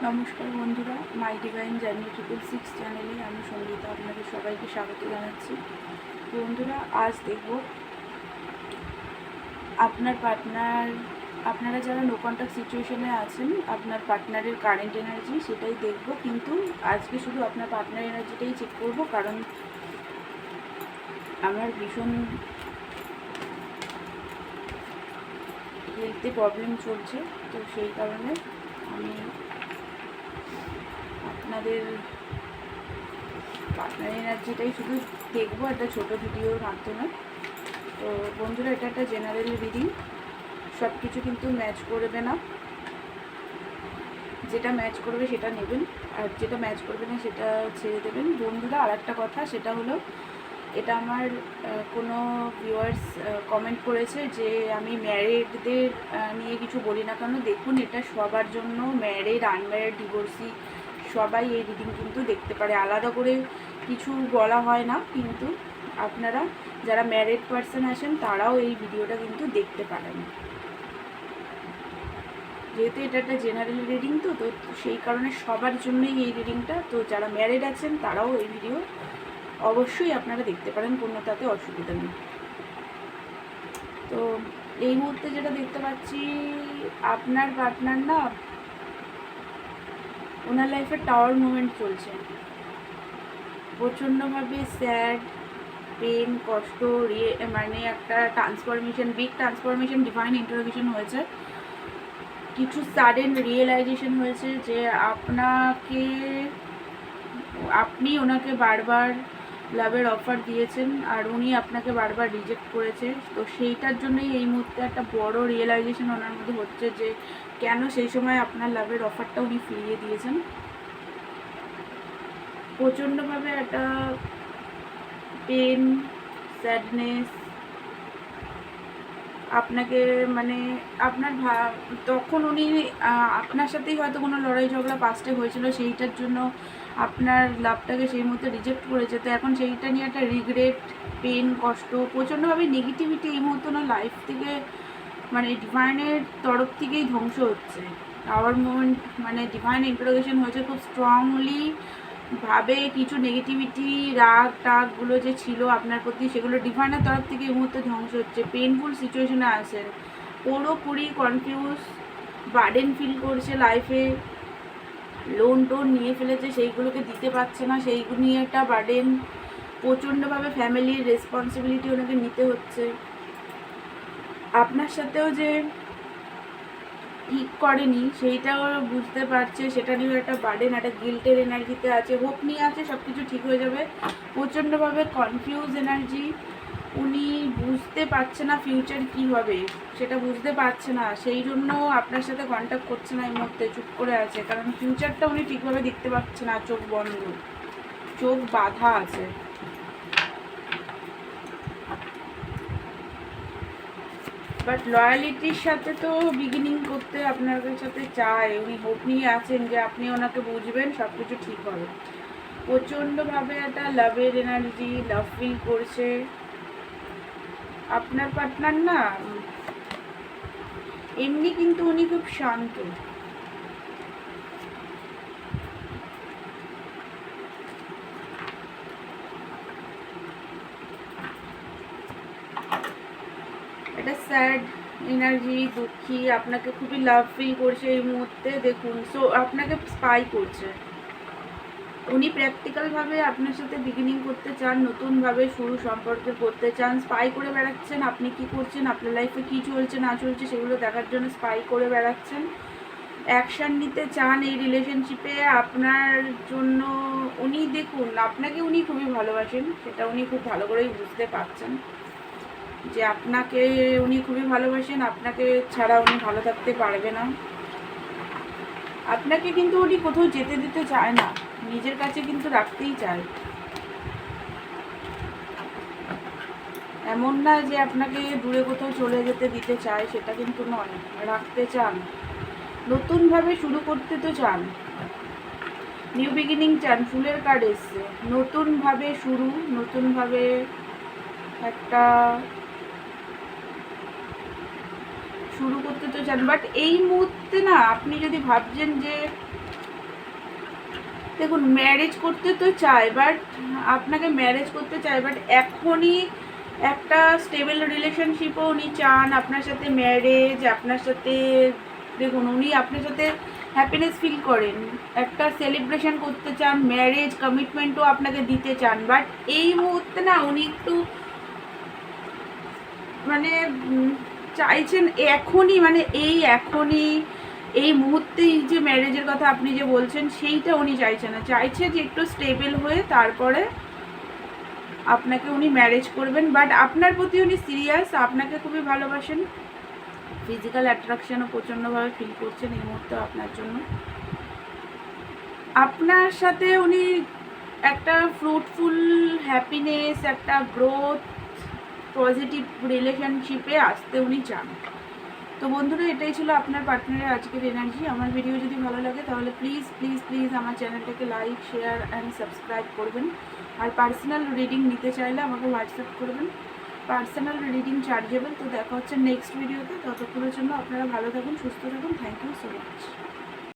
নমস্কার বন্ধুরা, মাই divine journey 666 চ্যানেলে আমি সঙ্গীতা আপনাদের সবাইকে স্বাগত জানাচ্ছি। বন্ধুরা, আজ দেখব আপনারা যারা নো কন্ট্যাক্ট সিচুয়েশনে আছেন, আপনার পার্টনারের কারেন্ট এনার্জি সেটাই দেখব। কিন্তু আজকে শুধু আপনার পার্টনার এনার্জিটাই চেক করব, কারণ আমার ভীষণ হেলথে প্রবলেম চলছে, তো সেই কারণে আমি আপনাদের পার্টনার এনার্জিটাই শুধু দেখবো একটা ছোটো ভিডিওর মাধ্যমে। তো বন্ধুরা, এটা একটা জেনারেল রিডিং, সব কিছু কিন্তু ম্যাচ করবে না। যেটা ম্যাচ করবে সেটা নেবেন, আর যেটা ম্যাচ করবে না সেটা ছেড়ে দেবেন। বন্ধুরা, আর একটা কথা, সেটা হলো এটা আমার কোনো ভিউয়ার্স কমেন্ট করেছে যে আমি ম্যারিডদের নিয়ে কিছু বলি না কেন। দেখুন, এটা সবার জন্য, ম্যারিড, আনম্যারিড, ডিভোর্সি সবাই এই রিডিং কিন্তু দেখতে পারে, আলাদা করে কিছু বলা হয় না। কিন্তু আপনারা যারা ম্যারিড পারসন আছেন তারাও এই ভিডিওটা কিন্তু দেখতে পারেন, যেহেতু এটা একটা জেনারেল রিডিং। তো সেই কারণে সবার জন্যই এই রিডিংটা। তো যারা ম্যারিড আছেন তারাও এই ভিডিও অবশ্যই আপনারা দেখতে পারেন, কোনো তাতে অসুবিধা নেই। তো এই মুহূর্তে যেটা দেখতে পাচ্ছি, আপনার পার্টনার না, ওনার লাইফে টাওয়ার মুভমেন্ট চলছে, প্রচণ্ডভাবে স্যাড, পেন, কষ্ট, মানে একটা ট্রান্সফরমেশন, বিগ ট্রান্সফরমেশন, ডিভাইন ইন্টারভিউশন হয়েছে। কিছু সাডেন রিয়েলাইজেশন হয়েছে যে আপনি ওনাকে বারবার লাভের অফার দিয়েছেন আর উনি আপনাকে বারবার রিজেক্ট করেছে। তো সেইটার জন্যই এই মুহূর্তে একটা বড় রিয়েলাইজেশন ওনার মধ্যে হচ্ছে যে কেন সেই সময় আপনার লাভের অফারটা উনি ফিরিয়ে দিয়েছেন। প্রচণ্ডভাবে একটা পেন, স্যাডনেস আপনাকে, মানে আপনার তখন উনি আপনার সাথেই হয়তো কোনো লড়াই ঝগড়া পাস্টে হয়েছিল, সেইটার জন্য আপনার লাভটাকে সেই মুহূর্তে রিজেক্ট করেছে। তো এখন সেইটা নিয়ে একটা রিগ্রেট, পেন, কষ্ট, প্রচণ্ডভাবে নেগেটিভিটি এই মুহূর্তে ওনার লাইফ থেকে, মানে ডিভাইনের তরফ থেকেই ধ্বংস হচ্ছে। আওয়ার মোমেন্ট, মানে ডিভাইন ইন্টারোগেশন হয়েছে খুব স্ট্রংলি ভাবে। কিছু নেগেটিভিটি, রাগ টাগগুলো যে ছিল আপনার প্রতি, সেগুলো ডিভাইনের তরফ থেকে এই মুহূর্তে ধ্বংস হচ্ছে। পেনফুল সিচুয়েশনে আছেন, পুরোপুরি কনফিউজ, বার্ডেন ফিল করছে লাইফে, লোন টোন নিয়ে ফেলেছে, সেইগুলোকে দিতে পারছে না, সেইগুলো নিয়ে একটা বার্ডেন। প্রচণ্ডভাবে ফ্যামিলির রেসপন্সিবিলিটি ওনাকে নিতে হচ্ছে। আপনার সাথেও যে ঠিক করেনি সেইটাও বুঝতে পারছে, সেটা নিয়েও একটা বার্ডেন, একটা গিল্টের এনার্জিতে আছে। হোপ নিয়ে আছে সব কিছু ঠিক হয়ে যাবে। প্রচণ্ডভাবে কনফিউজ এনার্জি, উনি বুঝতে পারছে না ফিউচার কী হবে, সেটা বুঝতে পারছে না, সেই জন্য আপনার সাথে কন্ট্যাক্ট করছে না এই মুহূর্তে, চুপ করে আছে। কারণ ফিউচারটা উনি ঠিকভাবে দেখতে পাচ্ছে না, চোখ বন্ধ, চোখ বাঁধা আছে। বাট লয়ালিটির সাথে তো বিগিনিং করতে আপনাদের সাথে চায়, উনি হোপ নিয়ে আছেন যে আপনি ওনাকে বুঝবেন, সব কিছু ঠিক হবে। প্রচণ্ডভাবে একটা লাভের এনার্জি, লাভ ফিল করছে আপনার পার্টনার না। এমনি কিন্তু উনি খুব শান্ত, এটা স্যাড এনার্জি, দুঃখী, আপনাকে খুবই লাভ ফিল করছে এই মুহূর্তে। দেখুন, সো আপনাকে স্পাই করছে উনি, প্র্যাকটিক্যালভাবে আপনার সাথে বিগিনিং করতে চান, নতুনভাবে শুরু সম্পর্ক করতে চান। স্পাই করে বেড়াচ্ছেন আপনি কি করছেন, আপনার লাইফে কী চলছে না চলছে সেগুলো দেখার জন্য স্পাই করে বেড়াচ্ছেন। অ্যাকশান নিতে চান এই রিলেশনশিপে আপনার জন্য। উনি দেখুন, আপনাকে উনি খুবই ভালোবাসেন, সেটা উনি খুব ভালো করেই বুঝতে পারছেন যে আপনাকে উনি খুবই ভালোবাসেন, আপনাকে ছাড়া উনি ভালো থাকতে পারবে না। আপনাকে কিন্তু উনি কোথাও যেতে দিতে চায় না, নিজের কাছে কিন্তু রাখতেই চায়। এমন না যে আপনাকে দূরে কোথাও চলে যেতে দিতে চায়, সেটা কিন্তু নয়, রাখতে চান, নতুনভাবে শুরু করতে তো চান, নিউ বিগিনিং চান। ফুলের কার্ড এসছে, নতুনভাবে শুরু, নতুনভাবে একটা শুরু করতে তো চান। বাট এই মুহূর্তে না, আপনি যদি ভাবছেন যে দেখুন ম্যারেজ করতে তো চায়, বাট আপনাকে ম্যারেজ করতে চায়, বাট এখনই একটা স্টেবল রিলেশনশিপও উনি চান আপনার সাথে, ম্যারেজ আপনার সাথে। দেখুন উনি আপনার সাথে হ্যাপিনেস ফিল করেন, একটা সেলিব্রেশন করতে চান, ম্যারেজ কমিটমেন্টও আপনাকে দিতে চান, বাট এই মুহূর্তে না উনি একটু মানে চাইছেন এখনই, মানে এখনই এই মুহূর্তেই যে ম্যারেজের কথা আপনি যে বলছেন সেইটা উনি চাইছে না, চাইছে যে একটু স্টেবল হয়ে তারপরে আপনাকে উনি ম্যারেজ করবেন। বাট আপনার প্রতি উনি সিরিয়াস, আপনাকে খুবই ভালোবাসেন, ফিজিক্যাল অ্যাট্রাকশনও প্রচণ্ডভাবে ফিল করছেন এই মুহূর্তে আপনার জন্য। আপনার সাথে উনি একটা ফ্রুটফুল হ্যাপিনেস, একটা গ্রোথ, পজিটিভ রিলেশনশিপে আসতে উনি চান। তো বন্ধুরা, এটাই ছিল আপনার পার্টনারের আজকের এনার্জি। আমার ভিডিও যদি ভালো লাগে তাহলে প্লিজ প্লিজ প্লিজ আমার চ্যানেলটাকে লাইক, শেয়ার অ্যান্ড সাবস্ক্রাইব করবেন। আর পার্সোনাল রিডিং নিতে চাইলে আমাকে হোয়াটসঅ্যাপ করবেন, পার্সোনাল রিডিং চার্জেবল। তো দেখা হচ্ছে নেক্সট ভিডিওতে, ততক্ষণের জন্য আপনারা ভালো থাকুন, সুস্থ থাকুন। Thank you so much.